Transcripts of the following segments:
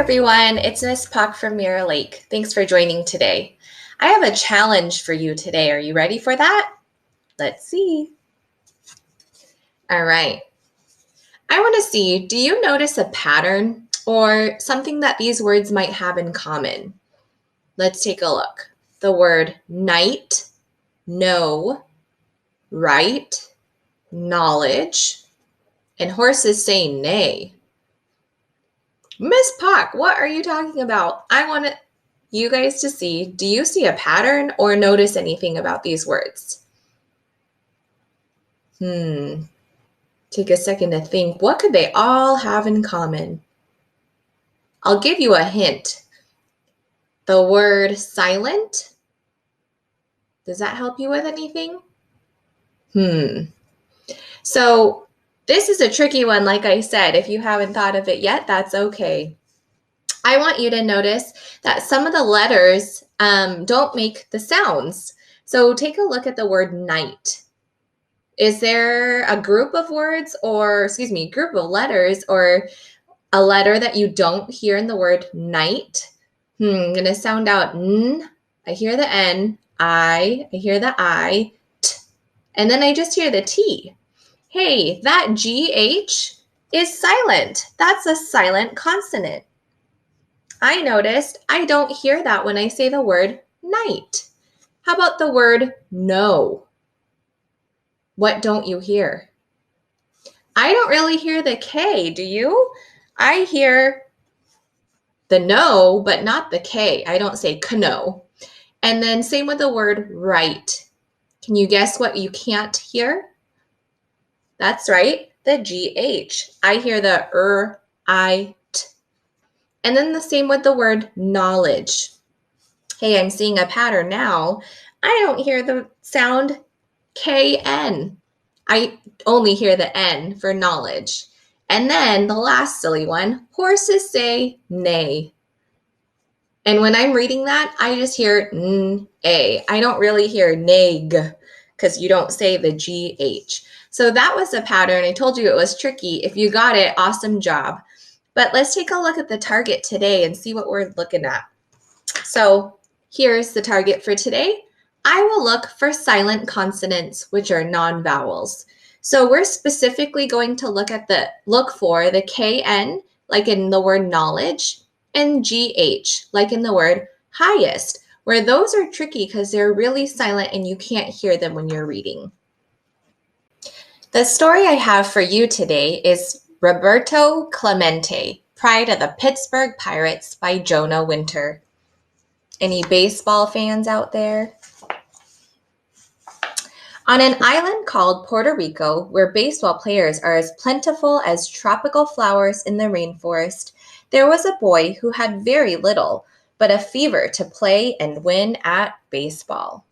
everyone, it's Miss Puck from Mirror Lake. Thanks for joining today. I have a challenge for you today. Are you ready for that? Let's see. All right. I want to see, do you notice a pattern or something that these words might have in common? Let's take a look. The word night, know, right, knowledge, and horses say neigh. Miss Puck, what are you talking about? I want you guys to see, do you see a pattern or notice anything about these words? Take a second to think. What could they all have in common? I'll give you a hint. The word silent. Does that help you with anything? So this is a tricky one, like I said. If you haven't thought of it yet, that's okay. I want you to notice that some of the letters don't make the sounds. So take a look at the word night. Is there a group of words group of letters or a letter that you don't hear in the word night? I'm going to sound out N. I hear the N. I hear the I. T. And then I just hear the T. Hey, that GH is silent. That's a silent consonant. I noticed I don't hear that when I say the word night. How about the word know? What don't you hear? I don't really hear the K, do you? I hear the no, but not the K. I don't say kno. And then same with the word right. Can you guess what you can't hear? That's right, the GH. I hear the I, t. And then the same with the word knowledge. Hey, I'm seeing a pattern now. I don't hear the sound KN. I only hear the N for knowledge. And then the last silly one, horses say neigh. And when I'm reading that, I just hear N-A. I don't really hear neg because you don't say the GH. So that was a pattern. I told you it was tricky. If you got it, awesome job. But let's take a look at the target today and see what we're looking at. So here's the target for today. I will look for silent consonants, which are non-vowels. So we're specifically going to look for the KN, like in the word knowledge, and GH, like in the word highest, where those are tricky because they're really silent and you can't hear them when you're reading. The story I have for you today is Roberto Clemente, Pride of the Pittsburgh Pirates by Jonah Winter. Any baseball fans out there? On an island called Puerto Rico, where baseball players are as plentiful as tropical flowers in the rainforest, there was a boy who had very little, but a fever to play and win at baseball.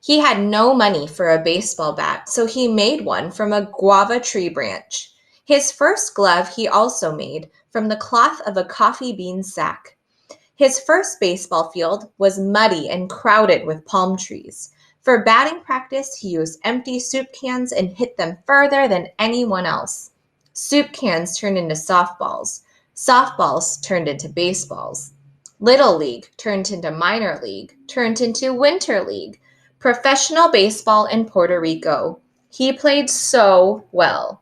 He had no money for a baseball bat, so he made one from a guava tree branch. His first glove he also made from the cloth of a coffee bean sack. His first baseball field was muddy and crowded with palm trees. For batting practice, he used empty soup cans and hit them further than anyone else. Soup cans turned into softballs. Softballs turned into baseballs. Little League turned into minor league, turned into winter league. Professional baseball in Puerto Rico. He played so well.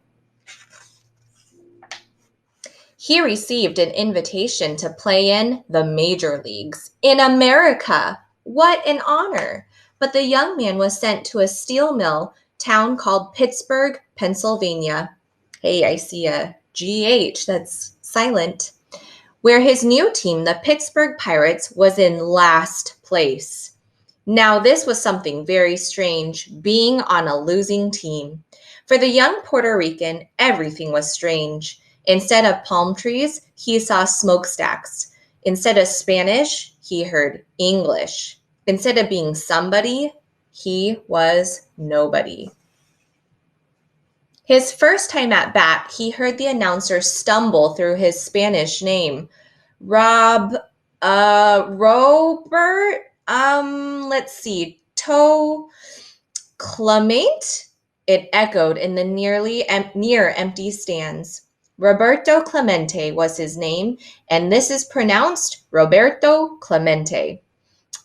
He received an invitation to play in the major leagues in America. What an honor! But the young man was sent to a steel mill town called Pittsburgh, Pennsylvania. Hey, I see a GH, that's silent. Where his new team, the Pittsburgh Pirates, was in last place. Now, this was something very strange, being on a losing team. For the young Puerto Rican, everything was strange. Instead of palm trees, he saw smokestacks. Instead of Spanish, he heard English. Instead of being somebody, he was nobody. His first time at bat, he heard the announcer stumble through his Spanish name. Robert, Clement? It echoed in the near empty stands. Roberto Clemente was his name, and this is pronounced Roberto Clemente.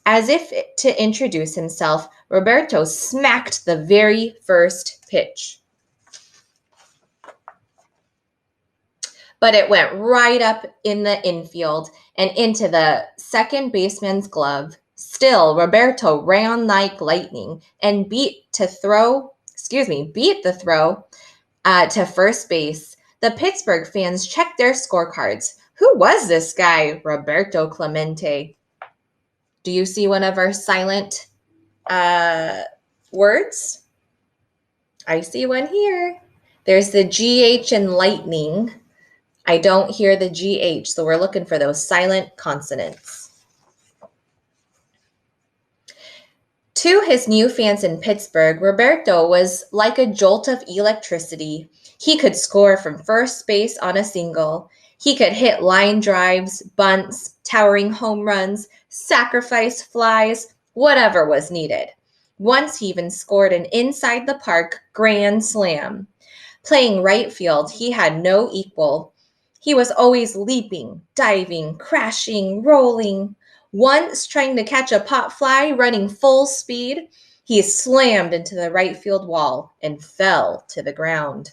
As if to introduce himself, Roberto smacked the very first pitch. But it went right up in the infield and into the second baseman's glove. Still, Roberto ran like lightning and beat the throw to first base. The Pittsburgh fans checked their scorecards. Who was this guy, Roberto Clemente? Do you see one of our silent words? I see one here. There's the GH in lightning. I don't hear the GH, so we're looking for those silent consonants. To his new fans in Pittsburgh, Roberto was like a jolt of electricity. He could score from first base on a single. He could hit line drives, bunts, towering home runs, sacrifice flies, whatever was needed. Once he even scored an inside the park grand slam. Playing right field, he had no equal. He was always leaping, diving, crashing, rolling. Once, trying to catch a pop fly running full speed, he slammed into the right field wall and fell to the ground.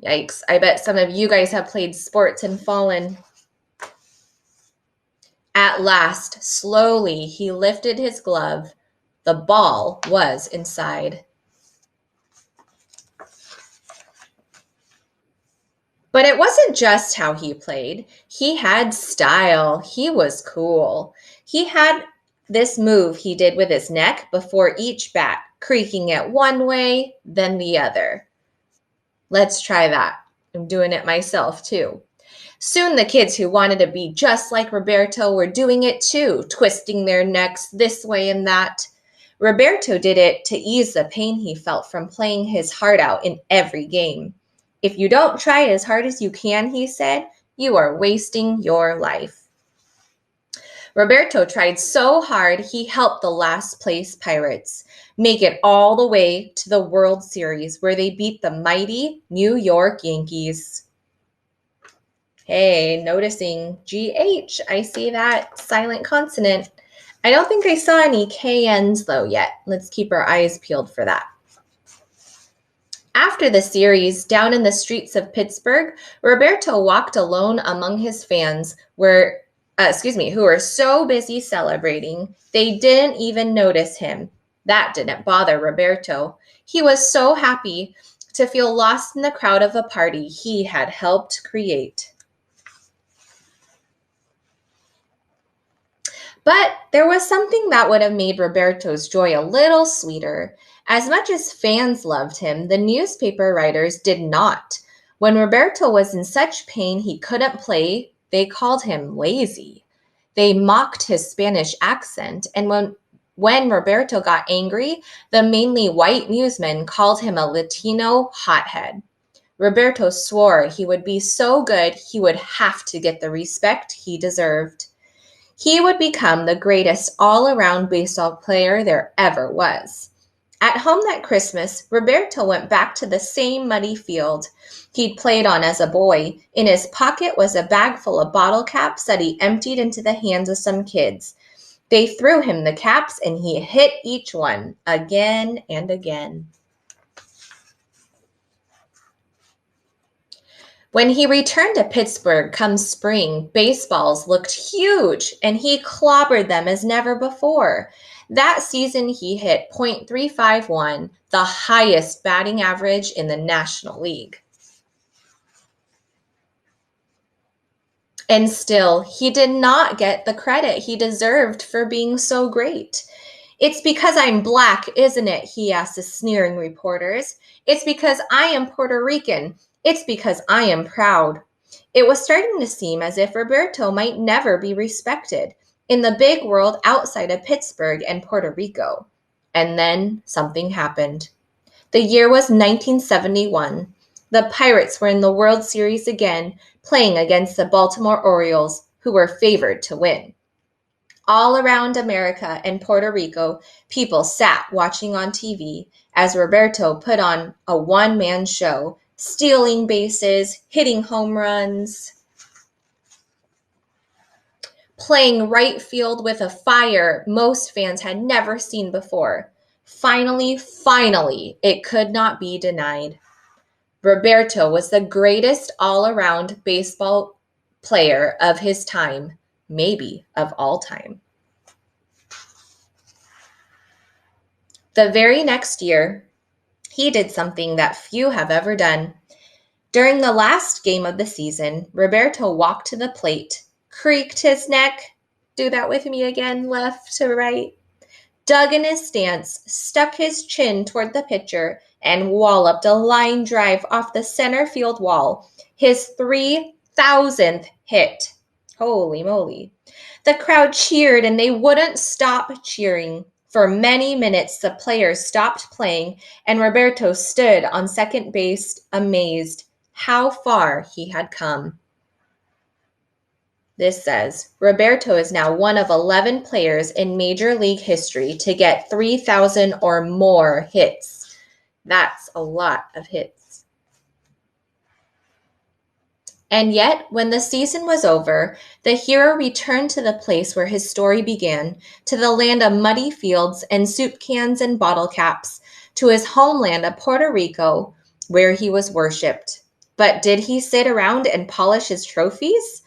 Yikes, I bet some of you guys have played sports and fallen. At last, slowly, he lifted his glove. The ball was inside. But it wasn't just how he played. He had style. He was cool. He had this move he did with his neck before each bat, creaking it one way, then the other. Let's try that. I'm doing it myself too. Soon the kids who wanted to be just like Roberto were doing it too, twisting their necks this way and that. Roberto did it to ease the pain he felt from playing his heart out in every game. If you don't try as hard as you can, he said, you are wasting your life. Roberto tried so hard, he helped the last place Pirates make it all the way to the World Series, where they beat the mighty New York Yankees. Hey, noticing GH. I see that silent consonant. I don't think I saw any KNs though yet. Let's keep our eyes peeled for that. After the series, down in the streets of Pittsburgh, Roberto walked alone among his fans who were so busy celebrating, they didn't even notice him. That didn't bother Roberto. He was so happy to feel lost in the crowd of a party he had helped create. But there was something that would have made Roberto's joy a little sweeter. As much as fans loved him, the newspaper writers did not. When Roberto was in such pain he couldn't play, they called him lazy. They mocked his Spanish accent, and when Roberto got angry, the mainly white newsmen called him a Latino hothead. Roberto swore he would be so good he would have to get the respect he deserved. He would become the greatest all-around baseball player there ever was. At home that Christmas, Roberto went back to the same muddy field he'd played on as a boy. In his pocket was a bag full of bottle caps that he emptied into the hands of some kids. They threw him the caps, and he hit each one again and again. When he returned to Pittsburgh come spring, baseballs looked huge, and he clobbered them as never before. That season, he hit .351, the highest batting average in the National League. And still, he did not get the credit he deserved for being so great. It's because I'm black, isn't it? He asked the sneering reporters. It's because I am Puerto Rican. It's because I am proud. It was starting to seem as if Roberto might never be respected in the big world outside of Pittsburgh and Puerto Rico. And then something happened. The year was 1971. The Pirates were in the World Series again, playing against the Baltimore Orioles, who were favored to win. All around America and Puerto Rico, people sat watching on TV as Roberto put on a one-man show, stealing bases, hitting home runs, playing right field with a fire most fans had never seen before. Finally, it could not be denied. Roberto was the greatest all-around baseball player of his time, maybe of all time. The very next year, he did something that few have ever done. During the last game of the season, Roberto walked to the plate, creaked his neck, do that with me again, left to right, dug in his stance, stuck his chin toward the pitcher, and walloped a line drive off the center field wall, his 3,000th hit. Holy moly. The crowd cheered and they wouldn't stop cheering. For many minutes, the players stopped playing, and Roberto stood on second base, amazed how far he had come. This says, Roberto is now one of 11 players in Major League history to get 3,000 or more hits. That's a lot of hits. And yet, when the season was over, the hero returned to the place where his story began, to the land of muddy fields and soup cans and bottle caps, to his homeland of Puerto Rico, where he was worshipped. But did he sit around and polish his trophies?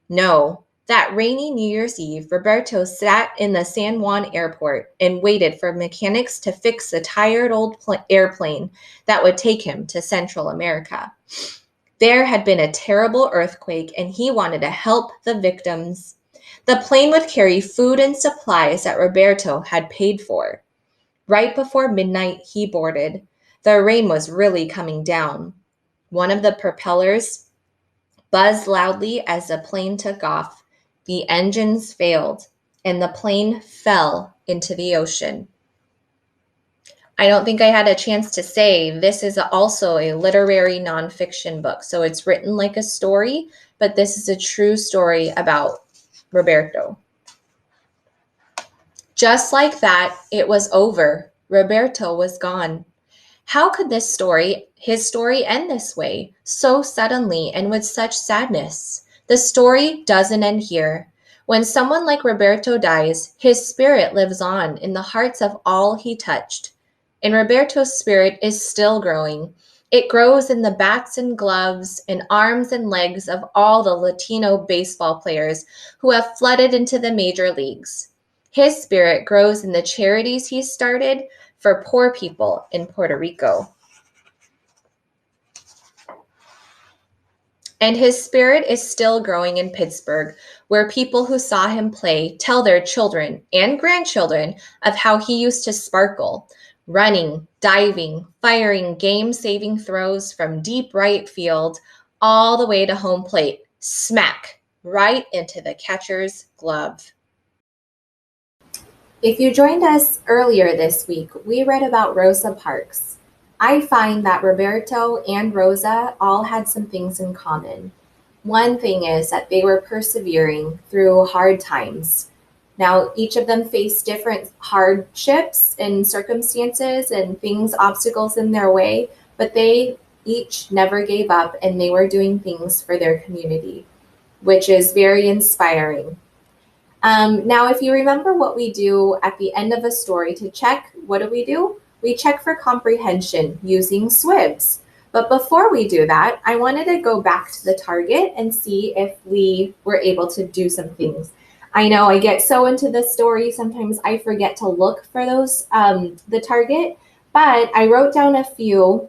No. That rainy New Year's Eve, Roberto sat in the San Juan airport and waited for mechanics to fix the tired old airplane that would take him to Central America. There had been a terrible earthquake, and he wanted to help the victims. The plane would carry food and supplies that Roberto had paid for. Right before midnight, he boarded. The rain was really coming down. One of the propellers buzzed loudly as the plane took off. The engines failed, and the plane fell into the ocean. I don't think I had a chance to say this is also a literary nonfiction book. So it's written like a story, but this is a true story about Roberto. Just like that, it was over. Roberto was gone. How could his story end this way, so suddenly and with such sadness? The story doesn't end here. When someone like Roberto dies, his spirit lives on in the hearts of all he touched. And Roberto's spirit is still growing. It grows in the bats and gloves and arms and legs of all the Latino baseball players who have flooded into the major leagues. His spirit grows in the charities he started for poor people in Puerto Rico. And his spirit is still growing in Pittsburgh, where people who saw him play tell their children and grandchildren of how he used to sparkle, running, diving, firing game-saving throws from deep right field all the way to home plate, smack, right into the catcher's glove. If you joined us earlier this week, we read about Rosa Parks. I find that Roberto and Rosa all had some things in common. One thing is that they were persevering through hard times. Now, each of them faced different hardships and circumstances and things, obstacles in their way, but they each never gave up and they were doing things for their community, which is very inspiring. Now, if you remember what we do at the end of a story to check, what do? We check for comprehension using SWIBs. But before we do that, I wanted to go back to the target and see if we were able to do some things. I know I get so into the story, sometimes I forget to look for those, the target, but I wrote down a few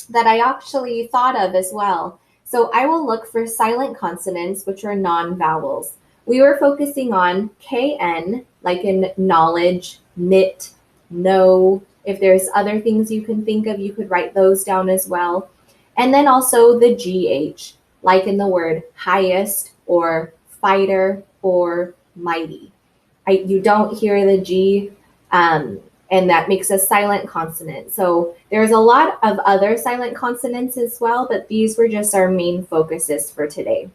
that I actually thought of as well. So I will look for silent consonants, which are non-vowels. We were focusing on KN, like in knowledge, knit, know. If there's other things you can think of, you could write those down as well. And then also the GH, like in the word highest or fighter or mighty. You don't hear the G, and that makes a silent consonant. So there's a lot of other silent consonants as well, but these were just our main focuses for today.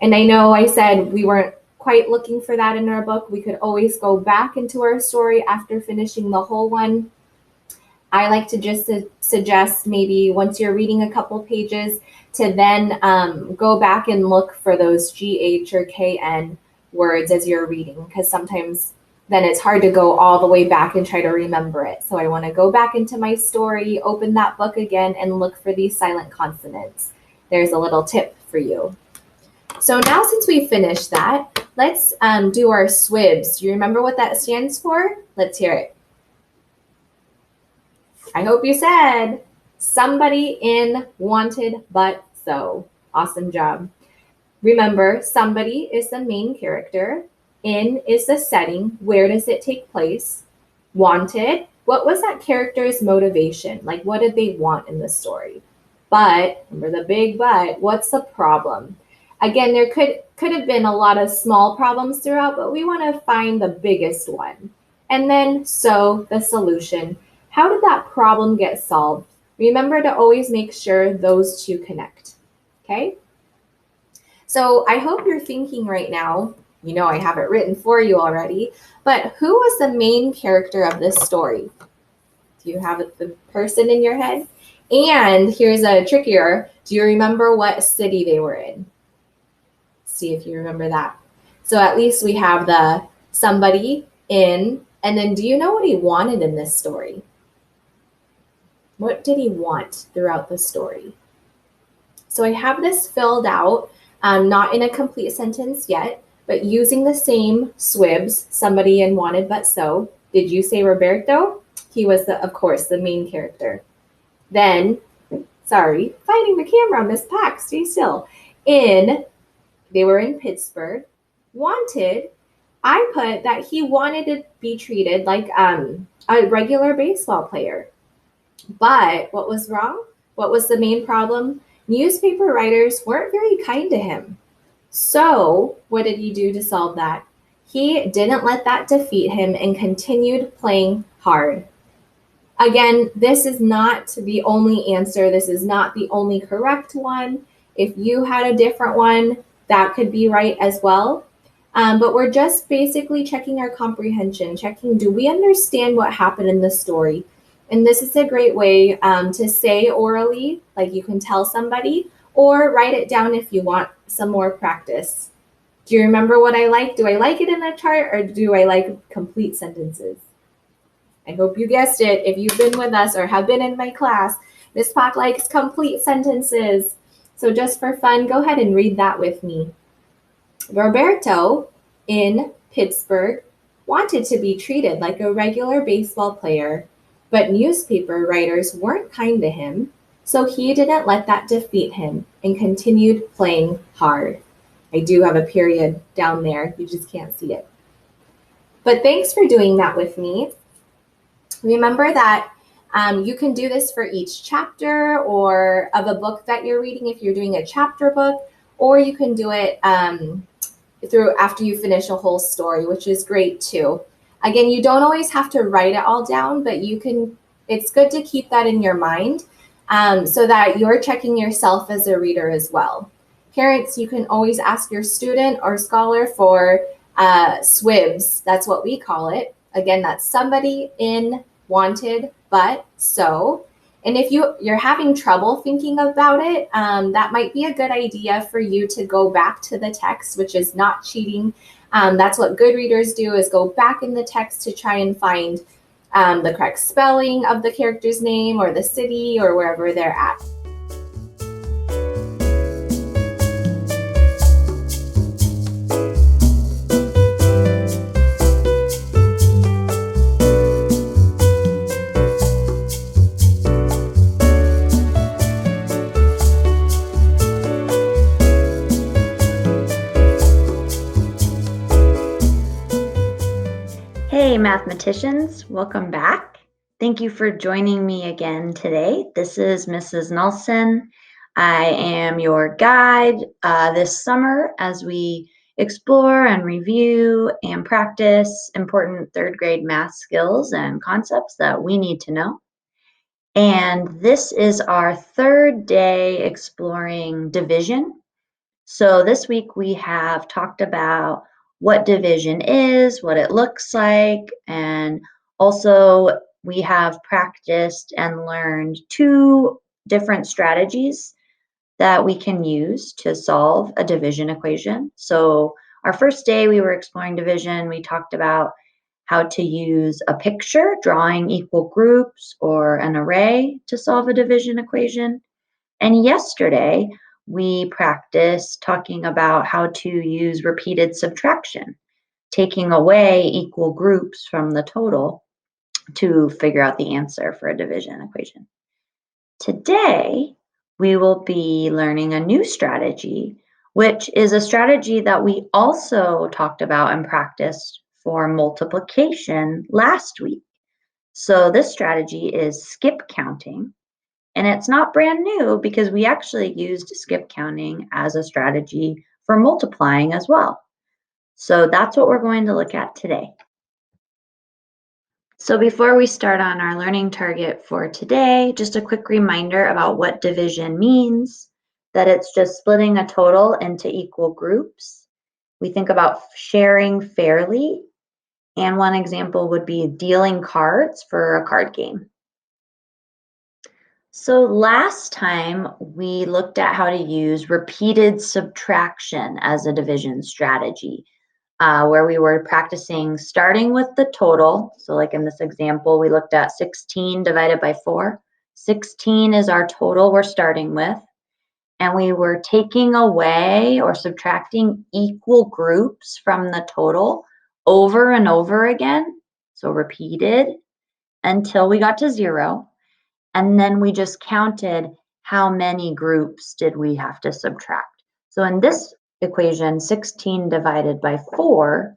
And I know I said we weren't quite looking for that in our book. We could always go back into our story after finishing the whole one. I like to just suggest maybe once you're reading a couple pages to then go back and look for those GH or KN words as you're reading, because sometimes then it's hard to go all the way back and try to remember it. So I want to go back into my story, open that book again, and look for these silent consonants. There's a little tip for you. So now since we finished that, let's do our SWIBs. Do you remember what that stands for? Let's hear it. I hope you said somebody in, wanted, but so. Awesome job. Remember, somebody is the main character. In is the setting. Where does it take place? Wanted. What was that character's motivation? Like, what did they want in the story? But, remember the big but, what's the problem? Again, there could have been a lot of small problems throughout, but we want to find the biggest one. And then, so, the solution. How did that problem get solved? Remember to always make sure those two connect, okay? So I hope you're thinking right now, you know I have it written for you already, but who was the main character of this story? Do you have the person in your head? And here's a trickier, do you remember what city they were in? See if you remember that. So at least we have the somebody in, and then do you know what he wanted in this story? What did he want throughout the story? So I have this filled out, not in a complete sentence yet, but using the same SWIBs, somebody in, wanted, but so. Did you say Roberto? He was, of course, the main character. Then, sorry, finding the camera, Miss Pack, stay still. In, they were in Pittsburgh. Wanted, I put that he wanted to be treated like a regular baseball player. But what was wrong? What was the main problem? Newspaper writers weren't very kind to him. So what did he do to solve that? He didn't let that defeat him and continued playing hard. Again, this is not the only answer. This is not the only correct one. If you had a different one, that could be right as well. But we're just basically checking our comprehension, checking, do we understand what happened in the story? And this is a great way to say orally, like you can tell somebody, or write it down if you want some more practice. Do you remember what I like? Do I like it in a chart, or do I like complete sentences? I hope you guessed it. If you've been with us or have been in my class, Miss Pak likes complete sentences. So just for fun, go ahead and read that with me. Roberto in Pittsburgh wanted to be treated like a regular baseball player, but newspaper writers weren't kind to him, so he didn't let that defeat him and continued playing hard. I do have a period down there. You just can't see it. But thanks for doing that with me. Remember that you can do this for each chapter or of a book that you're reading if you're doing a chapter book, or you can do it through after you finish a whole story, which is great too. Again, you don't always have to write it all down, but you can. It's good to keep that in your mind so that you're checking yourself as a reader as well. Parents, you can always ask your student or scholar for SWIBs. That's what we call it. Again, that's somebody in, wanted, but so. And if you're having trouble thinking about it, that might be a good idea for you to go back to the text, which is not cheating. That's what good readers do, is go back in the text to try and find the correct spelling of the character's name or the city or wherever they're at. Hey mathematicians, welcome back. Thank you for joining me again today. This is Mrs. Nelson. I am your guide this summer as we explore and review and practice important third grade math skills and concepts that we need to know. And this is our third day exploring division. So this week we have talked about what division is, what it looks like, and also we have practiced and learned two different strategies that we can use to solve a division equation. So our first day we were exploring division, we talked about how to use a picture, drawing equal groups or an array to solve a division equation. And yesterday we practiced talking about how to use repeated subtraction, taking away equal groups from the total to figure out the answer for a division equation. Today, we will be learning a new strategy, which is a strategy that we also talked about and practiced for multiplication last week. So this strategy is skip counting, and it's not brand new because we actually used skip counting as a strategy for multiplying as well. So that's what we're going to look at today. So before we start on our learning target for today, just a quick reminder about what division means, that it's just splitting a total into equal groups. We think about sharing fairly, and one example would be dealing cards for a card game. So last time we looked at how to use repeated subtraction as a division strategy. Where we were practicing starting with the total. So like in this example, we looked at 16 divided by 4. 16 is our total we're starting with. And we were taking away or subtracting equal groups from the total over and over again. So repeated until we got to 0. And then we just counted how many groups did we have to subtract. So in this equation, 16 divided by 4,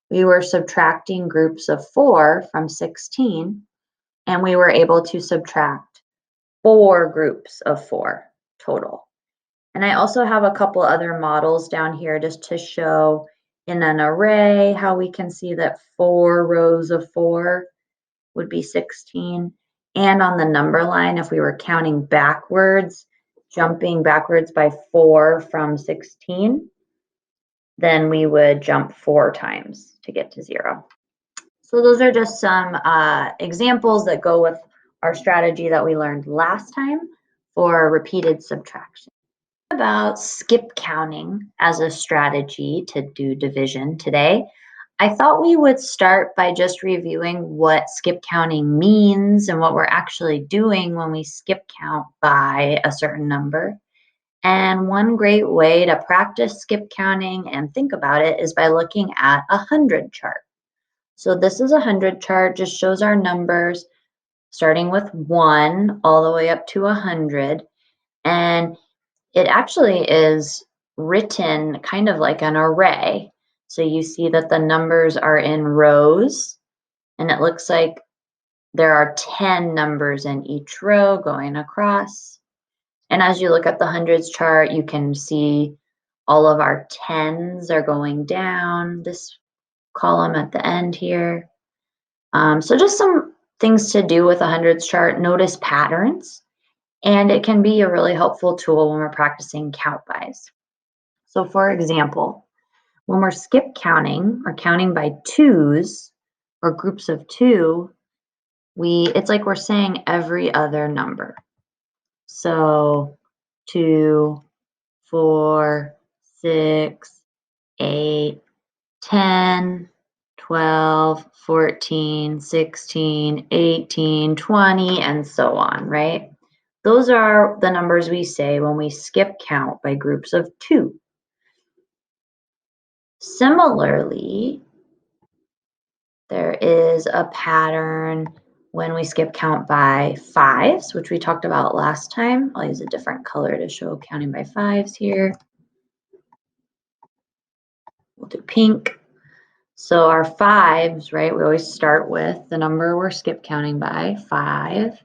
we were subtracting groups of 4 from 16, and we were able to subtract 4 groups of 4 total. And I also have a couple other models down here just to show in an array how we can see that 4 rows of 4 would be 16. And on the number line, if we were counting backwards, jumping backwards by 4 from 16, then we would jump 4 times to get to 0. So those are just some examples that go with our strategy that we learned last time for repeated subtraction. About skip counting as a strategy to do division today. I thought we would start by just reviewing what skip counting means and what we're actually doing when we skip count by a certain number. And one great way to practice skip counting and think about it is by looking at a 100 chart. So this is a 100 chart, just shows our numbers starting with 1 all the way up to 100. And it actually is written kind of like an array. So you see that the numbers are in rows, and it looks like there are 10 numbers in each row going across. And as you look at the hundreds chart, you can see all of our tens are going down this column at the end here. So just some things to do with a hundreds chart. Notice patterns, and it can be a really helpful tool when we're practicing count bys. So for example, when we're skip counting or counting by twos or groups of 2, it's like we're saying every other number. So 2, 4, 6, 8, 10, 12, 14, 16, 18, 20, and so on, right? Those are the numbers we say when we skip count by groups of 2. Similarly, there is a pattern when we skip count by 5s, which we talked about last time. I'll use a different color to show counting by 5s here. We'll do pink. So our 5s, right, we always start with the number we're skip counting by, 5.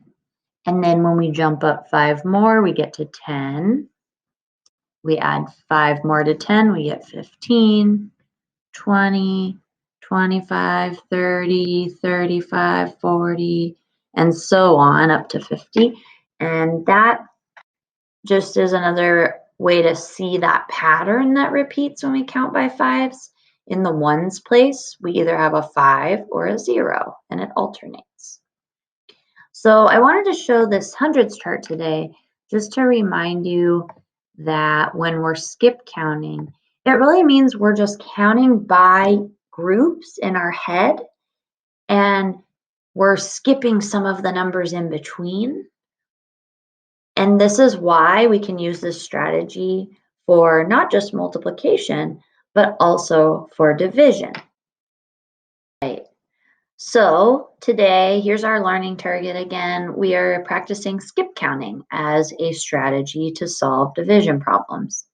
And then when we jump up 5 more, we get to 10. We add 5 more to 10, we get 15, 20, 25, 30, 35, 40, and so on up to 50. And that just is another way to see that pattern that repeats when we count by 5s. In the ones place, we either have a 5 or a 0, and it alternates. So I wanted to show this hundreds chart today just to remind you that when we're skip counting, it really means we're just counting by groups in our head and we're skipping some of the numbers in between. And this is why we can use this strategy for not just multiplication, but also for division. Right. So today, here's our learning target again. We are practicing skip counting as a strategy to solve division problems.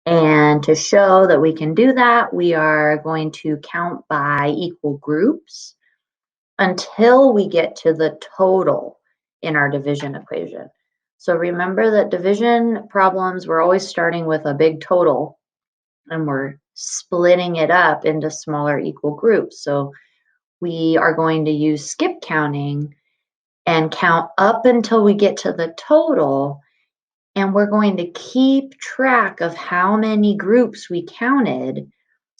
And to show that we can do that, we are going to count by equal groups until we get to the total in our division equation. So remember that division problems, we're always starting with a big total and we're splitting it up into smaller equal groups. So we are going to use skip counting and count up until we get to the total. And we're going to keep track of how many groups we counted,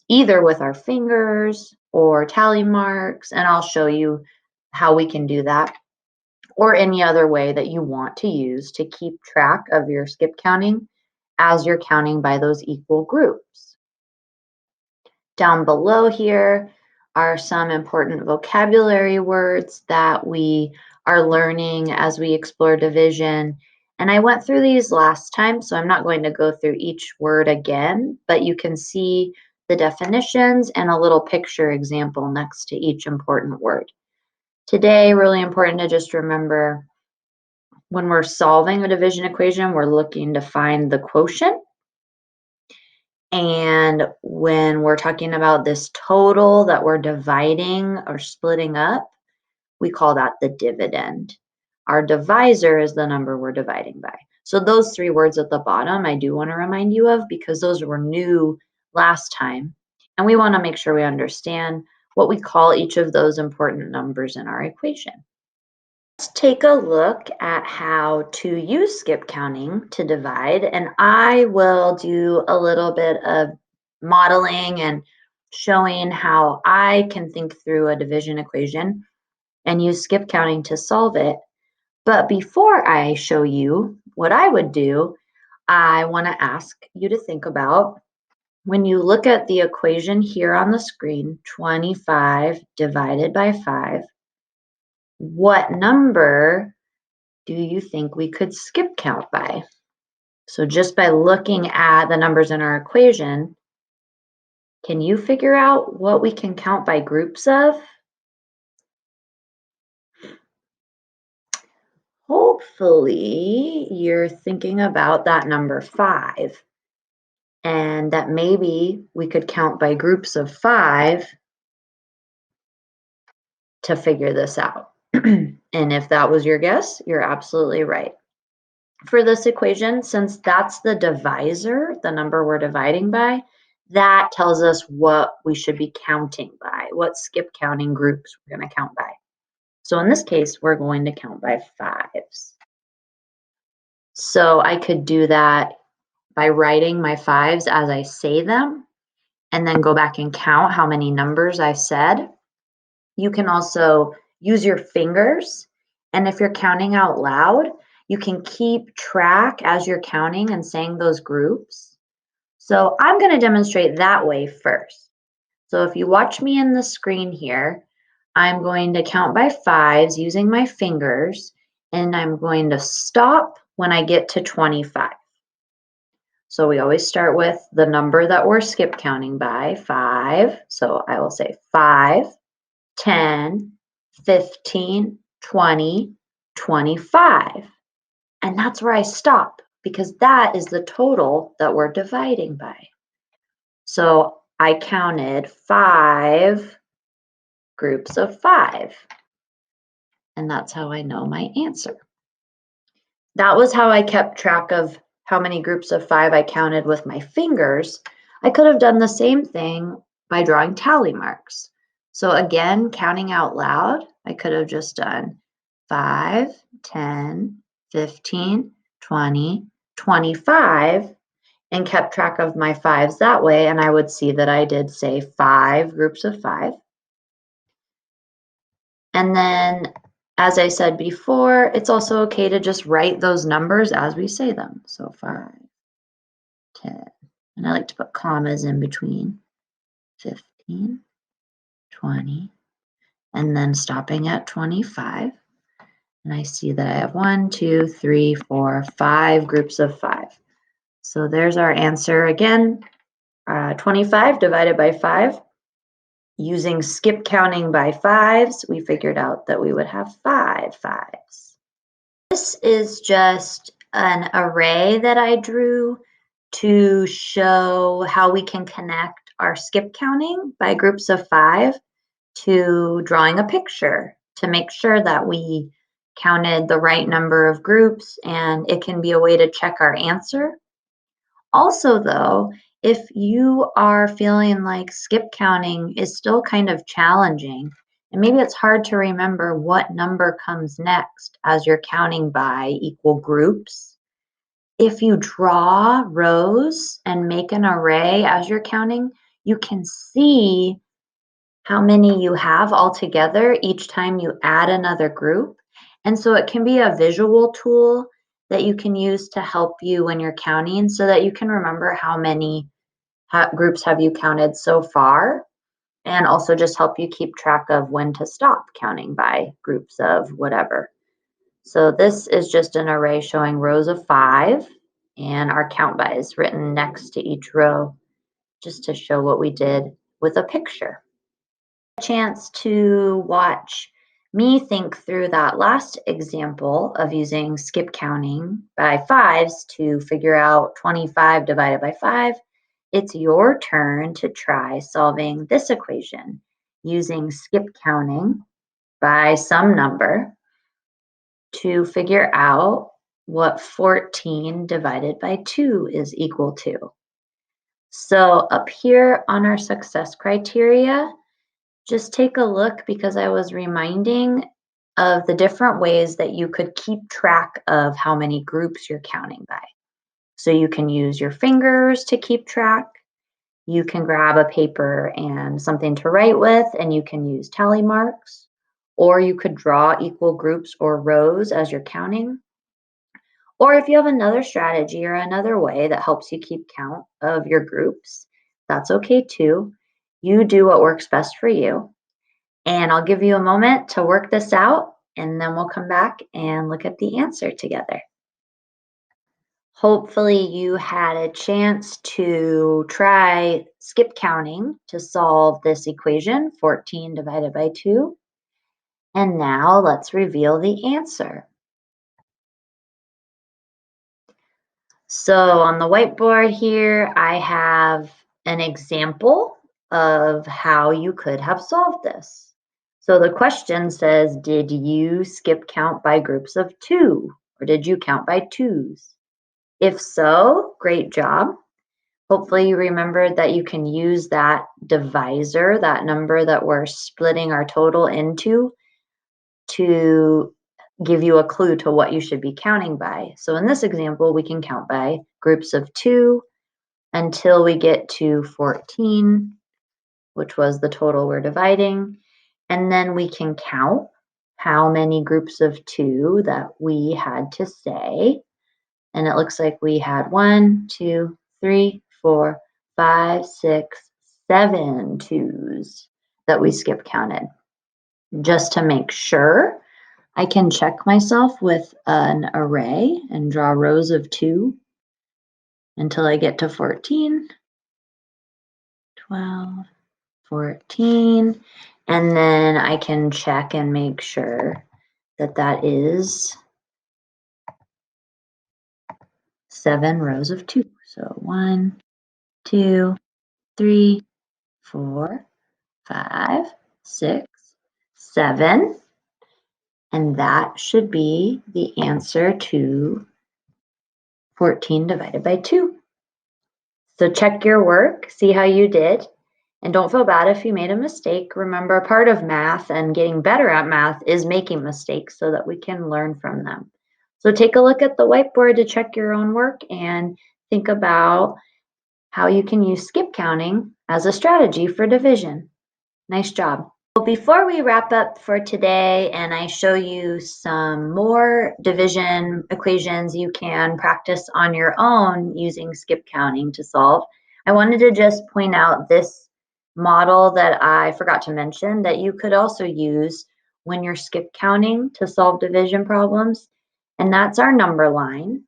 either with our fingers or tally marks. And I'll show you how we can do that, or any other way that you want to use to keep track of your skip counting as you're counting by those equal groups. Down below here are some important vocabulary words that we are learning as we explore division. And I went through these last time, so I'm not going to go through each word again, but you can see the definitions and a little picture example next to each important word. Today, really important to just remember when we're solving a division equation, we're looking to find the quotient. And when we're talking about this total that we're dividing or splitting up, we call that the dividend. Our divisor is the number we're dividing by. So those three words at the bottom, I do want to remind you of because those were new last time. And we want to make sure we understand what we call each of those important numbers in our equation. Let's take a look at how to use skip counting to divide, and I will do a little bit of modeling and showing how I can think through a division equation and use skip counting to solve it. But before I show you what I would do, I want to ask you to think about when you look at the equation here on the screen, 25 divided by 5, what number do you think we could skip count by? So just by looking at the numbers in our equation, can you figure out what we can count by groups of? Hopefully you're thinking about that number 5 and that maybe we could count by groups of 5 to figure this out. And if that was your guess, you're absolutely right. For this equation, since that's the divisor, the number we're dividing by, that tells us what we should be counting by, what skip counting groups we're going to count by. So in this case, we're going to count by 5s. So I could do that by writing my 5s as I say them, and then go back and count how many numbers I said. You can also use your fingers, and if you're counting out loud, you can keep track as you're counting and saying those groups. So I'm going to demonstrate that way first. So if you watch me in the screen here, I'm going to count by 5s using my fingers, and I'm going to stop when I get to 25. So we always start with the number that we're skip counting by, 5. So I will say 5, 10, 15, 20, 25. And that's where I stop because that is the total that we're dividing by. So I counted 5 groups of 5. And that's how I know my answer. That was how I kept track of how many groups of 5 I counted with my fingers. I could have done the same thing by drawing tally marks. So again, counting out loud, I could have just done 5, 10, 15, 20, 25, and kept track of my 5s that way. And I would see that I did say 5 groups of 5. And then as I said before, it's also okay to just write those numbers as we say them. So 5, 10, and I like to put commas in between, 15, 20, and then stopping at 25. And I see that I have 1, 2, 3, 4, 5 groups of 5. So there's our answer again, 25 divided by 5. Using skip counting by 5s, we figured out that we would have 5 5s. This is just an array that I drew to show how we can connect our skip counting by groups of 5 to drawing a picture to make sure that we counted the right number of groups, and it can be a way to check our answer. Also, though, if you are feeling like skip counting is still kind of challenging, and maybe it's hard to remember what number comes next as you're counting by equal groups, if you draw rows and make an array as you're counting, you can see how many you have altogether each time you add another group. And so it can be a visual tool that you can use to help you when you're counting so that you can remember how many groups have you counted so far, and also just help you keep track of when to stop counting by groups of whatever. So this is just an array showing rows of 5, and our count by is written next to each row just to show what we did with a picture. Chance to watch me think through that last example of using skip counting by 5s to figure out 25 divided by 5, it's your turn to try solving this equation using skip counting by some number to figure out what 14 divided by 2 is equal to. So up here on our success criteria, just take a look because I was reminding of the different ways that you could keep track of how many groups you're counting by. So you can use your fingers to keep track. You can grab a paper and something to write with, and you can use tally marks. Or you could draw equal groups or rows as you're counting. Or if you have another strategy or another way that helps you keep count of your groups, that's okay too. You do what works best for you. And I'll give you a moment to work this out, and then we'll come back and look at the answer together. Hopefully you had a chance to try skip counting to solve this equation, 14 divided by 2. And now let's reveal the answer. So on the whiteboard here, I have an example of how you could have solved this. So the question says, did you skip count by groups of 2, or did you count by 2s? If so, great job. Hopefully you remembered that you can use that divisor, that number that we're splitting our total into, to give you a clue to what you should be counting by. So in this example, we can count by groups of 2 until we get to 14, which was the total we're dividing. And then we can count how many groups of 2 that we had to say. And it looks like we had 1, 2, 3, 4, 5, 6, 7 2s that we skip counted. Just to make sure, I can check myself with an array and draw rows of 2 until I get to 14, 12, 14, and then I can check and make sure that that is 7 rows of 2. So 1, 2, 3, 4, 5, 6, 7. And that should be the answer to 14 divided by 2. So check your work, see how you did, and don't feel bad if you made a mistake. Remember, part of math and getting better at math is making mistakes so that we can learn from them. So take a look at the whiteboard to check your own work and think about how you can use skip counting as a strategy for division. Nice job. Before we wrap up for today and I show you some more division equations you can practice on your own using skip counting to solve, I wanted to just point out this model that I forgot to mention that you could also use when you're skip counting to solve division problems, and that's our number line.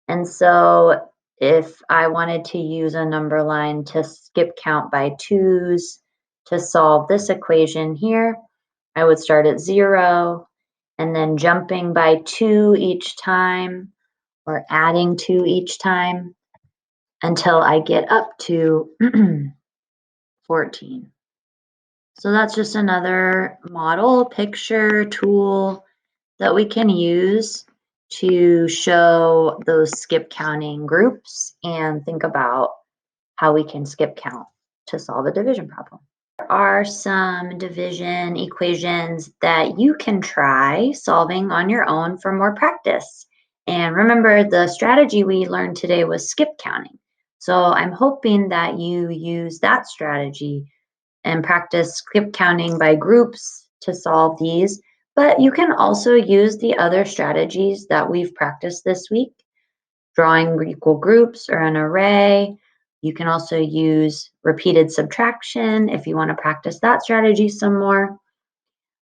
And so if I wanted to use a number line to skip count by twos to solve this equation here, I would start at 0 and then jumping by 2 each time or adding 2 each time until I get up to 14. So that's just another model, picture, tool that we can use to show those skip counting groups and think about how we can skip count to solve a division problem. There are some division equations that you can try solving on your own for more practice. And remember, the strategy we learned today was skip counting. So I'm hoping that you use that strategy and practice skip counting by groups to solve these. But you can also use the other strategies that we've practiced this week, drawing equal groups or an array. You can also use repeated subtraction if you want to practice that strategy some more.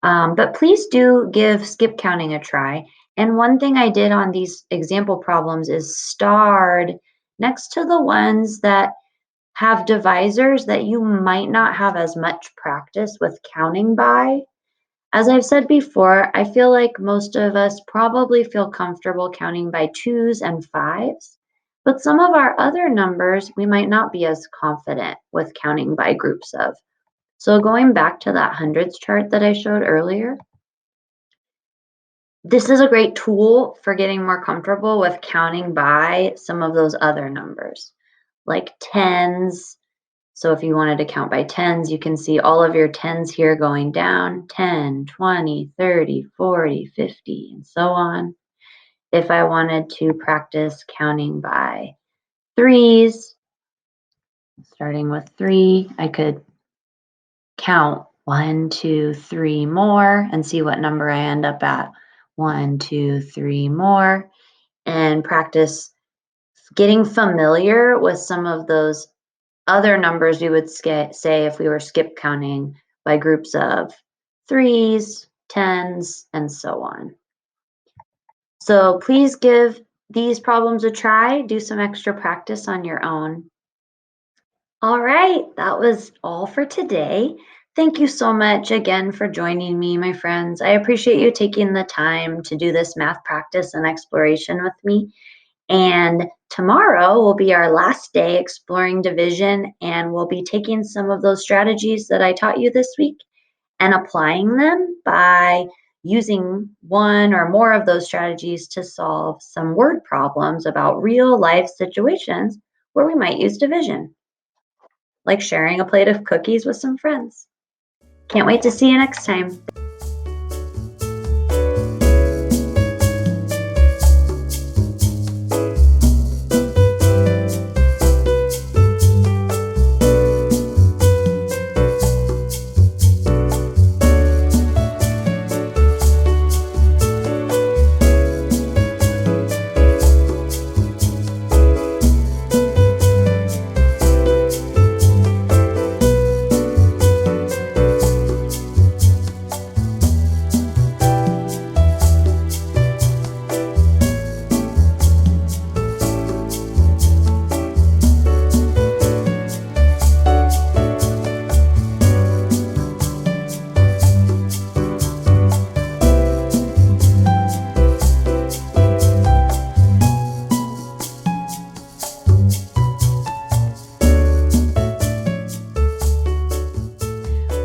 But please do give skip counting a try. And one thing I did on these example problems is starred next to the ones that have divisors that you might not have as much practice with counting by. As I've said before, I feel like most of us probably feel comfortable counting by twos and fives, but some of our other numbers we might not be as confident with counting by groups of. So going back to that hundreds chart that I showed earlier, this is a great tool for getting more comfortable with counting by some of those other numbers, like tens. So if you wanted to count by tens, you can see all of your tens here going down, 10, 20, 30, 40, 50, and so on. If I wanted to practice counting by threes, starting with 3, I could count 1, 2, 3 more and see what number I end up at. 1, 2, 3 more, and practice getting familiar with some of those other numbers we would say if we were skip counting by groups of threes, tens, and so on. So please give these problems a try. Do some extra practice on your own. All right, that was all for today. Thank you so much again for joining me, my friends. I appreciate you taking the time to do this math practice and exploration with me. And tomorrow will be our last day exploring division, and we'll be taking some of those strategies that I taught you this week and applying them by using one or more of those strategies to solve some word problems about real life situations where we might use division, like sharing a plate of cookies with some friends. Can't wait to see you next time.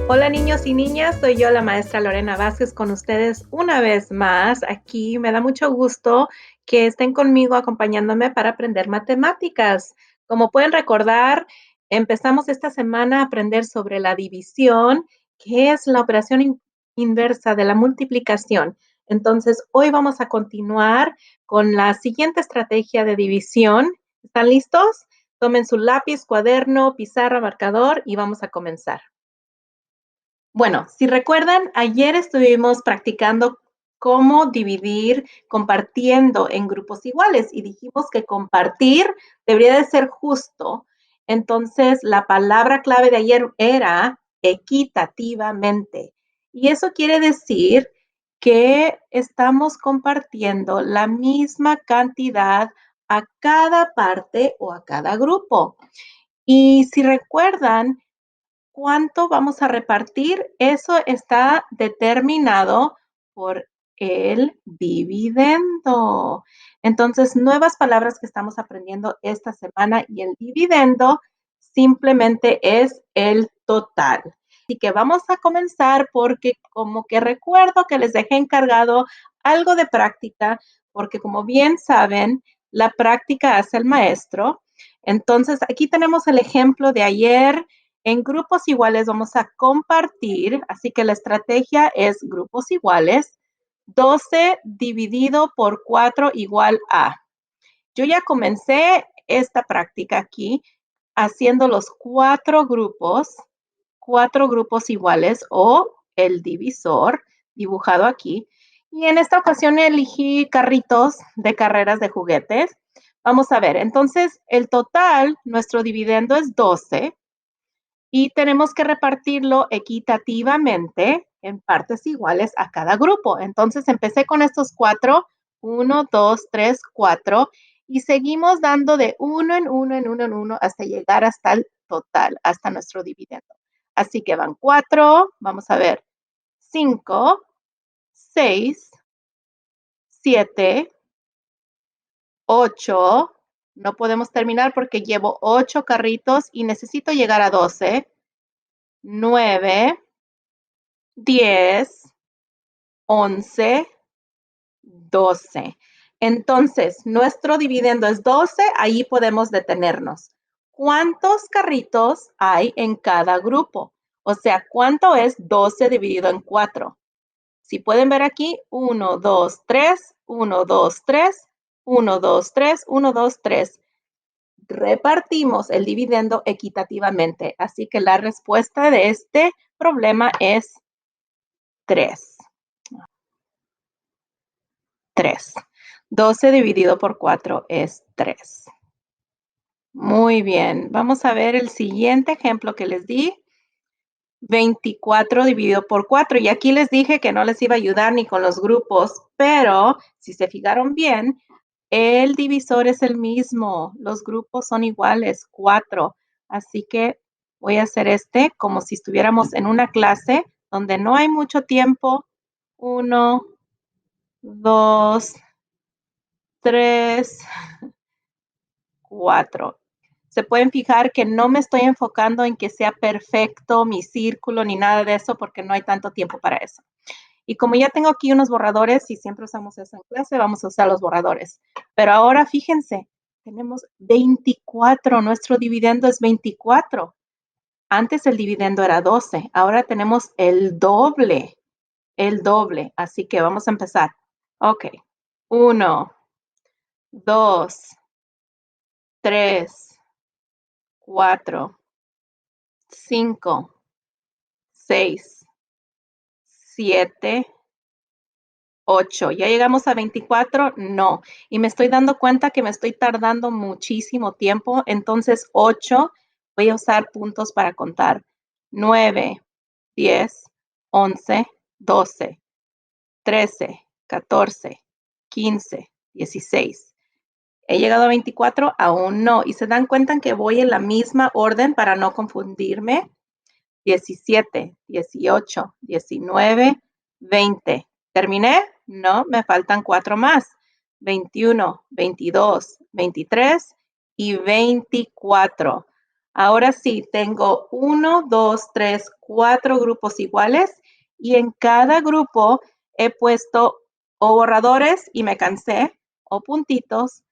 Hola niños y niñas, soy yo la maestra Lorena Vázquez con ustedes una vez más. Aquí me da mucho gusto que estén conmigo acompañándome para aprender matemáticas. Como pueden recordar, empezamos esta semana a aprender sobre la división, que es la operación inversa de la multiplicación. Entonces, hoy vamos a continuar con la siguiente estrategia de división. ¿Están listos? Tomen su lápiz, cuaderno, pizarra, marcador y vamos a comenzar. Bueno, si recuerdan, ayer estuvimos practicando cómo dividir compartiendo en grupos iguales y dijimos que compartir debería de ser justo. Entonces, la palabra clave de ayer era equitativamente. Y eso quiere decir que estamos compartiendo la misma cantidad a cada parte o a cada grupo. Y si recuerdan, ¿cuánto vamos a repartir? Eso está determinado por el dividendo. Entonces, nuevas palabras que estamos aprendiendo esta semana y el dividendo simplemente es el total. Así que vamos a comenzar porque como que recuerdo que les dejé encargado algo de práctica, porque como bien saben, la práctica hace el maestro. Entonces, aquí tenemos el ejemplo de ayer. En grupos iguales vamos a compartir, así que la estrategia es grupos iguales. 12 dividido por 4 igual a. Yo ya comencé esta práctica aquí haciendo los 4 grupos iguales o el divisor dibujado aquí. Y en esta ocasión elegí carritos de carreras de juguetes. Vamos a ver, entonces el total, nuestro dividendo es 12. Y tenemos que repartirlo equitativamente en partes iguales a cada grupo. Entonces empecé con estos 4, 1, 2, 3, 4 y seguimos dando de uno en uno, en uno, en uno hasta llegar hasta el total, hasta nuestro dividendo. Así que van 4, vamos a ver, 5, 6, 7, 8. No podemos terminar porque llevo 8 carritos y necesito llegar a 12. 9, 10, 11, 12. Entonces, nuestro dividendo es 12, ahí podemos detenernos. ¿Cuántos carritos hay en cada grupo? O sea, ¿cuánto es 12 dividido en 4? Si pueden ver aquí, 1, 2, 3, 1, 2, 3, 1, 2, 3, 1, 2, 3. Repartimos el dividendo equitativamente, así que la respuesta de este problema es 3. 3. 12 dividido por 4 es 3. Muy bien. Vamos a ver el siguiente ejemplo que les di. 24 dividido por 4. Y aquí les dije que no les iba a ayudar ni con los grupos, pero si se fijaron bien, el divisor es el mismo. Los grupos son iguales, 4. Así que voy a hacer este como si estuviéramos en una clase donde no hay mucho tiempo. 1, 2, 3, 4. Se pueden fijar que no me estoy enfocando en que sea perfecto mi círculo ni nada de eso porque no hay tanto tiempo para eso. Y como ya tengo aquí unos borradores y siempre usamos eso en clase, vamos a usar los borradores. Pero ahora fíjense, tenemos 24, nuestro dividendo es 24. Antes el dividendo era 12, ahora tenemos el doble, Así que vamos a empezar. Ok, 1, 2, 3, 4, 5, 6, 7, 8. ¿Ya llegamos a 24? No. Y me estoy dando cuenta que me estoy tardando muchísimo tiempo. Entonces, 8, voy a usar puntos para contar. 9, 10, 11, 12, 13, 14, 15, 16. ¿He llegado a 24? Aún no. Y se dan cuenta que voy en la misma orden para no confundirme. 17, 18, 19, 20. ¿Terminé? No, me faltan 4 más. 21, 22, 23 y 24. Ahora sí, tengo 1, 2, 3, 4 grupos iguales y en cada grupo he puesto o borradores y me cansé o puntitos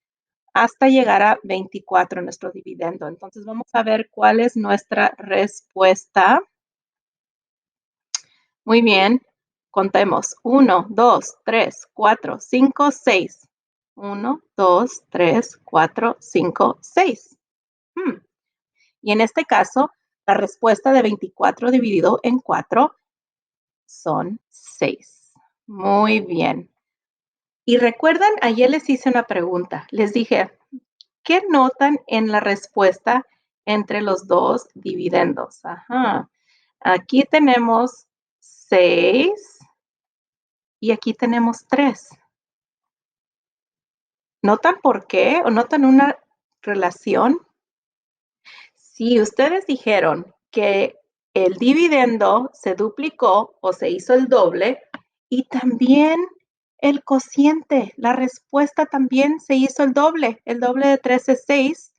hasta llegar a 24 nuestro dividendo. Entonces vamos a ver cuál es nuestra respuesta. Muy bien, contemos. 1, 2, 3, 4, 5, 6. 1, 2, 3, 4, 5, 6. Y en este caso, la respuesta de 24 dividido en 4 son 6. Muy bien. Y recuerdan, ayer les hice una pregunta. Les dije, ¿qué notan en la respuesta entre los dos dividendos? Ajá. Aquí tenemos 6 y aquí tenemos 3. ¿Notan por qué o notan una relación? Si ustedes dijeron que el dividendo se duplicó o se hizo el doble y también el cociente, la respuesta también se hizo el doble de 3 es 6,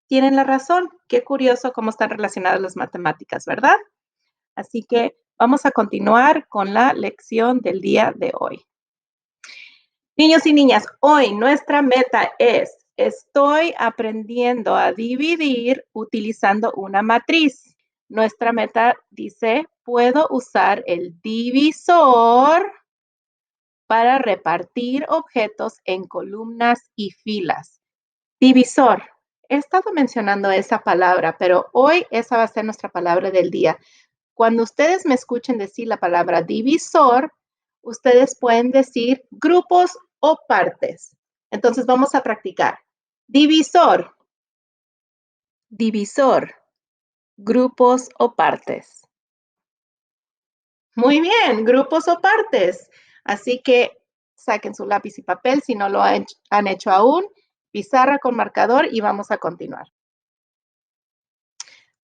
tienen la razón. Qué curioso cómo están relacionadas las matemáticas, ¿verdad? Así que vamos a continuar con la lección del día de hoy. Niños y niñas, hoy nuestra meta es, estoy aprendiendo a dividir utilizando una matriz. Nuestra meta dice, puedo usar el divisor para repartir objetos en columnas y filas. Divisor. He estado mencionando esa palabra, pero hoy esa va a ser nuestra palabra del día. Cuando ustedes me escuchen decir la palabra divisor, ustedes pueden decir grupos o partes. Entonces vamos a practicar. Divisor. Divisor. Grupos o partes. Muy bien, grupos o partes. Así que saquen su lápiz y papel si no lo han hecho aún, pizarra con marcador y vamos a continuar.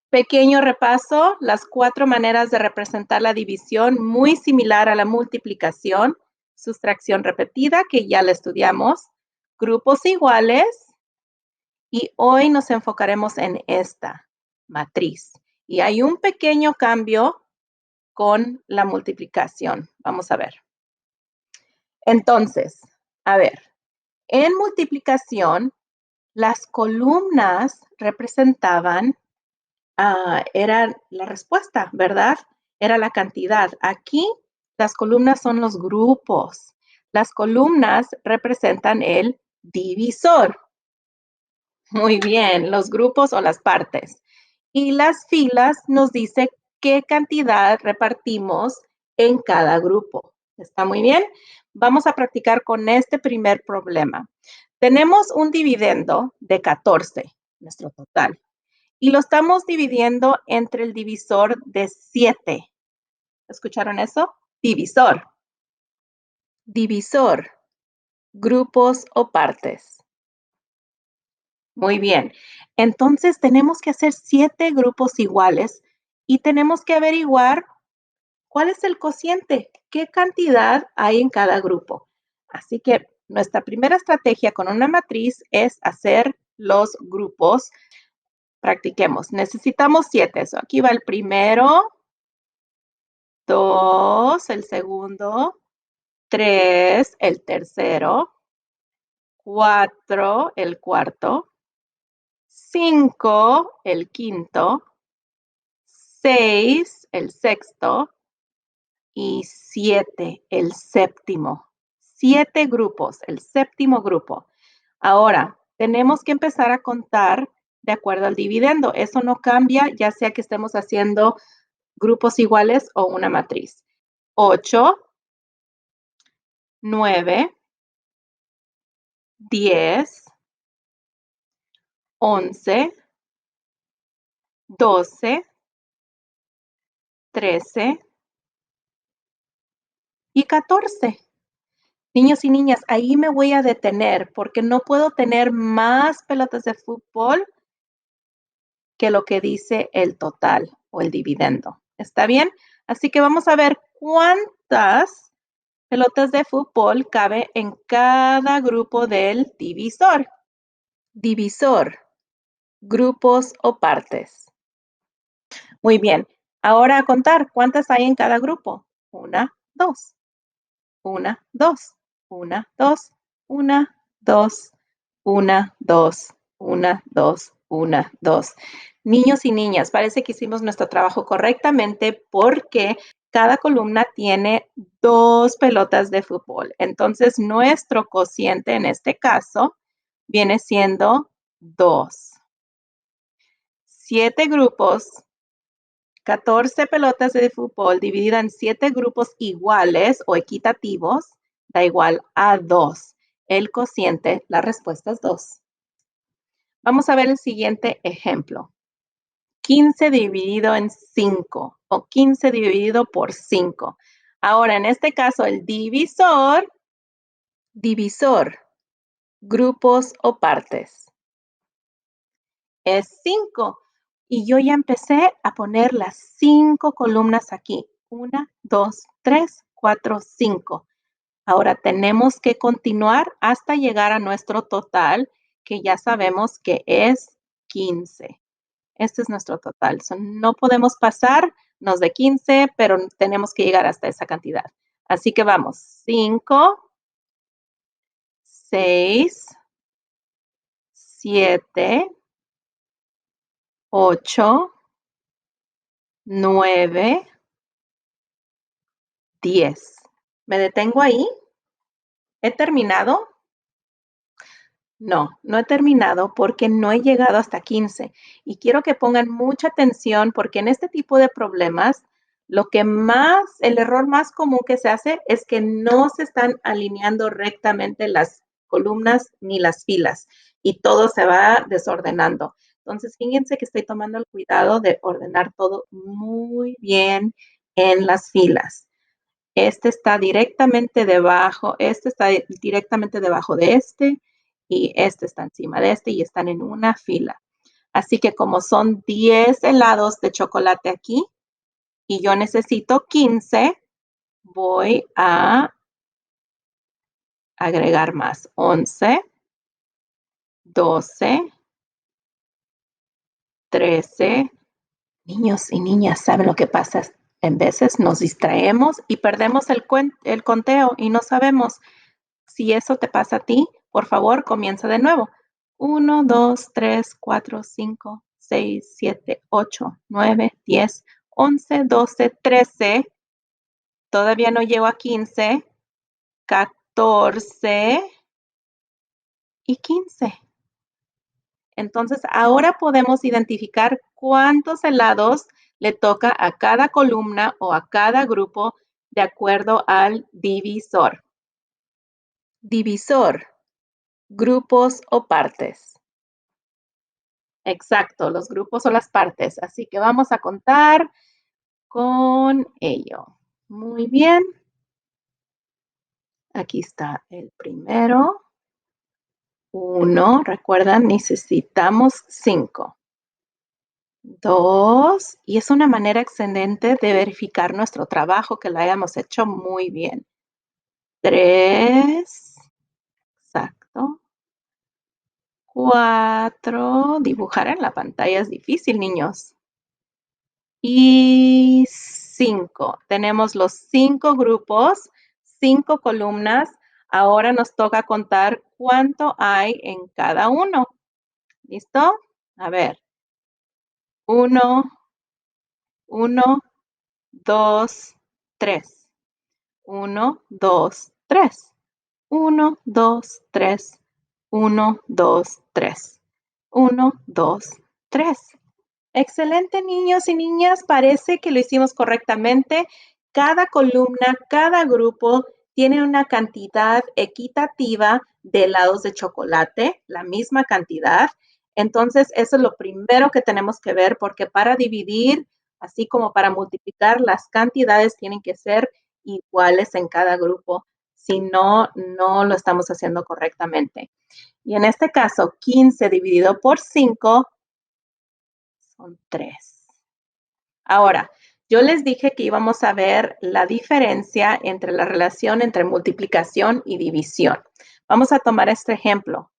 Pequeño repaso, las 4 maneras de representar la división, muy similar a la multiplicación, sustracción repetida, que ya la estudiamos, grupos iguales, y hoy nos enfocaremos en esta matriz. Y hay un pequeño cambio con la multiplicación. Vamos a ver. Entonces, a ver, en multiplicación, las columnas representaban era la respuesta, ¿verdad? Era la cantidad. Aquí las columnas son los grupos. Las columnas representan el divisor. Muy bien, los grupos o las partes. Y las filas nos dice qué cantidad repartimos en cada grupo. ¿Está muy bien? Vamos a practicar con este primer problema. Tenemos un dividendo de 14, nuestro total. Y lo estamos dividiendo entre el divisor de 7. ¿Escucharon eso? Divisor. Divisor. Grupos o partes. Muy bien. Entonces tenemos que hacer 7 grupos iguales y tenemos que averiguar cuál es el cociente, qué cantidad hay en cada grupo. Así que nuestra primera estrategia con una matriz es hacer los grupos. Practiquemos. Necesitamos 7. Aquí va el primero, 2, el segundo, 3, el tercero, 4, el cuarto, 5, el quinto, 6, el sexto y 7, el séptimo. 7 grupos, el séptimo grupo. Ahora, tenemos que empezar a contar de acuerdo al dividendo. Eso no cambia, ya sea que estemos haciendo grupos iguales o una matriz. 8, 9, 10, 11, 12, 13 y 14. Niños y niñas, ahí me voy a detener porque no puedo tener más pelotas de fútbol que lo que dice el total o el dividendo. ¿Está bien? Así que vamos a ver cuántas pelotas de fútbol cabe en cada grupo del divisor. Divisor, grupos o partes. Muy bien. Ahora a contar, ¿cuántas hay en cada grupo? 1, 2. 1, 2. 1, 2. 1, 2. 1, 2. 1, 2. 1, 2. Niños y niñas, parece que hicimos nuestro trabajo correctamente porque cada columna tiene 2 pelotas de fútbol. Entonces, nuestro cociente en este caso viene siendo 2. 7 grupos 14 pelotas de fútbol divididas en 7 grupos iguales o equitativos da igual a 2. El cociente, la respuesta es 2. Vamos a ver el siguiente ejemplo. 15 dividido en 5 o 15 dividido por 5. Ahora, en este caso, el divisor, grupos o partes, es 5. Y yo ya empecé a poner las 5 columnas aquí. 1, 2, 3, 4, 5. Ahora tenemos que continuar hasta llegar a nuestro total, que ya sabemos que es 15. Este es nuestro total. So, no podemos pasarnos de 15, pero tenemos que llegar hasta esa cantidad. Así que vamos. 5, 6, 7, 8, 9, 10. ¿Me detengo ahí? ¿He terminado? No, no he terminado porque no he llegado hasta 15. Y quiero que pongan mucha atención porque en este tipo de problemas, el error más común que se hace es que no se están alineando rectamente las columnas ni las filas y todo se va desordenando. Entonces, fíjense que estoy tomando el cuidado de ordenar todo muy bien en las filas. Este está directamente debajo de este y este está encima de este y están en una fila. Así que como son 10 helados de chocolate aquí y yo necesito 15, voy a agregar más. 11, 12, 13. Niños y niñas, ¿saben lo que pasa? En veces nos distraemos y perdemos el conteo y no sabemos. Si eso te pasa a ti, por favor, comienza de nuevo. 1, 2, 3, 4, 5, 6, 7, 8, 9, 10, 11, 12, 13. Todavía no llego a 15, 14 y 15. Entonces, ahora podemos identificar cuántos helados le toca a cada columna o a cada grupo de acuerdo al divisor. Divisor, grupos o partes. Exacto, los grupos o las partes. Así que vamos a contar con ello. Muy bien. Aquí está el primero. 1, recuerdan, necesitamos 5. 2, y es una manera excelente de verificar nuestro trabajo, que lo hayamos hecho muy bien. 3, exacto. 4, dibujar en la pantalla es difícil, niños. Y 5. Tenemos los 5 grupos, 5 columnas. Ahora nos toca contar cuánto hay en cada uno. ¿Listo? A ver. 1, 1, 2, 3. 1, 2, 3. 1, 2, 3. 1, 2, 3. 1, 2, 3. Excelente, niños y niñas. Parece que lo hicimos correctamente. Cada columna, cada grupo tiene una cantidad equitativa de helados de chocolate, la misma cantidad. Entonces, eso es lo primero que tenemos que ver porque para dividir, así como para multiplicar, las cantidades tienen que ser iguales en cada grupo. Si no, no lo estamos haciendo correctamente. Y en este caso, 15 dividido por 5 son 3. Ahora, yo les dije que íbamos a ver la diferencia entre la relación entre multiplicación y división. Vamos a tomar este ejemplo.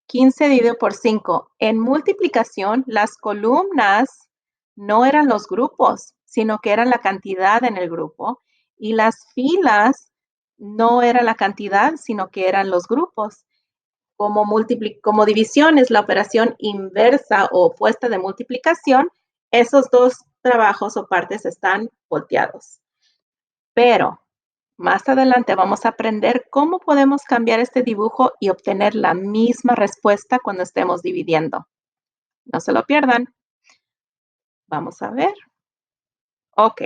15 dividido por 5. En multiplicación, las columnas no eran los grupos, sino que eran la cantidad en el grupo. Y las filas no eran la cantidad, sino que eran los grupos. Como división es la operación inversa o opuesta de multiplicación, esos dos trabajos o partes están volteados. Pero más adelante vamos a aprender cómo podemos cambiar este dibujo y obtener la misma respuesta cuando estemos dividiendo. No se lo pierdan. Vamos a ver. Ok.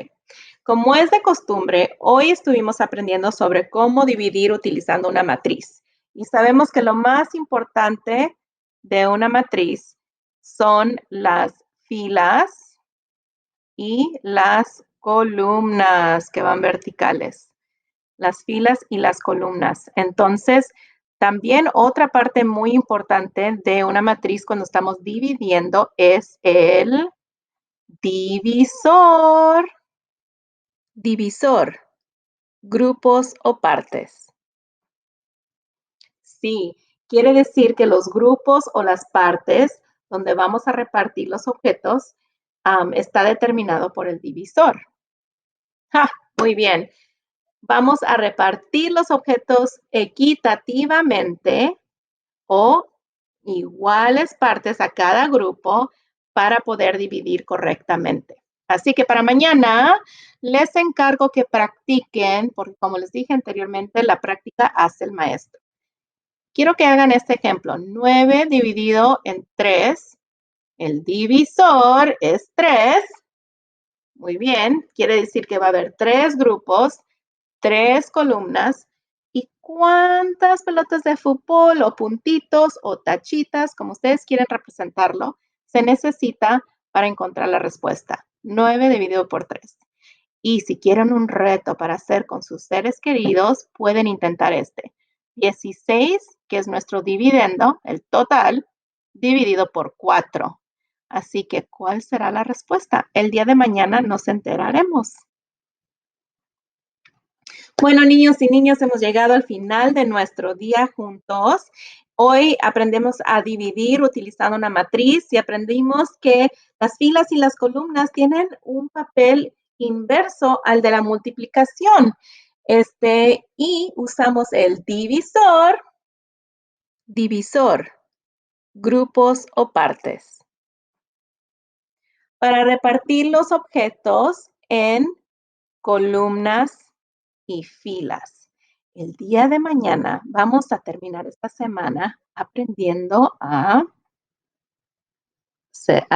Como es de costumbre, hoy estuvimos aprendiendo sobre cómo dividir utilizando una matriz. Y sabemos que lo más importante de una matriz son las filas y las columnas que van verticales. Las filas y las columnas. Entonces, también otra parte muy importante de una matriz cuando estamos dividiendo es el divisor. Divisor, grupos o partes. Sí, quiere decir que los grupos o las partes donde vamos a repartir los objetos está determinado por el divisor. ¡Ja! Muy bien. Vamos a repartir los objetos equitativamente o iguales partes a cada grupo para poder dividir correctamente. Así que para mañana les encargo que practiquen, porque como les dije anteriormente, la práctica hace el maestro. Quiero que hagan este ejemplo. 9 dividido en 3. El divisor es 3. Muy bien. Quiere decir que va a haber 3 grupos, 3 columnas. ¿Y cuántas pelotas de fútbol o puntitos o tachitas, como ustedes quieren representarlo, se necesita para encontrar la respuesta? 9 dividido por 3. Y si quieren un reto para hacer con sus seres queridos, pueden intentar este. 16, que es nuestro dividendo, el total, dividido por 4. Así que, ¿cuál será la respuesta? El día de mañana nos enteraremos. Bueno, niños y niñas, hemos llegado al final de nuestro día juntos. Hoy aprendemos a dividir utilizando una matriz y aprendimos que las filas y las columnas tienen un papel inverso al de la multiplicación. Y usamos el divisor, grupos o partes, para repartir los objetos en columnas y filas. El día de mañana vamos a terminar esta semana aprendiendo a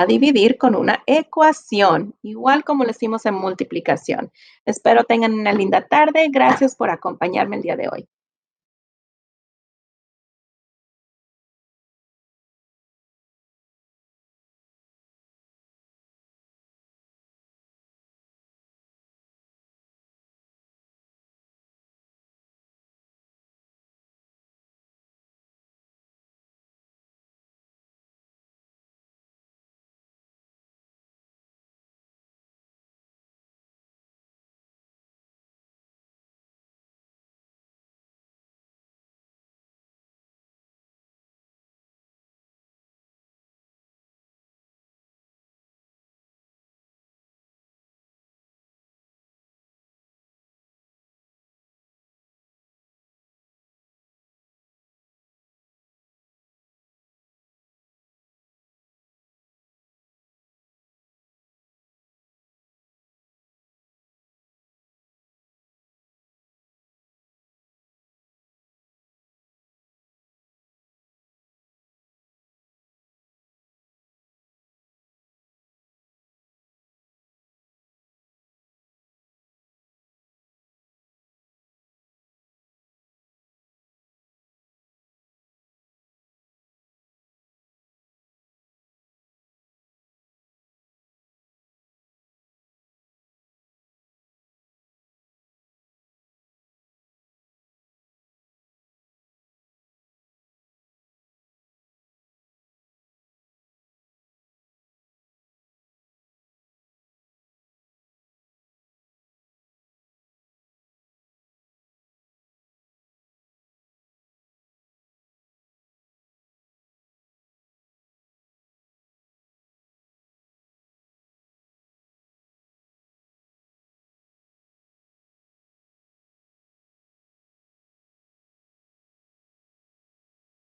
dividir con una ecuación, igual como lo hicimos en multiplicación. Espero tengan una linda tarde. Gracias por acompañarme el día de hoy.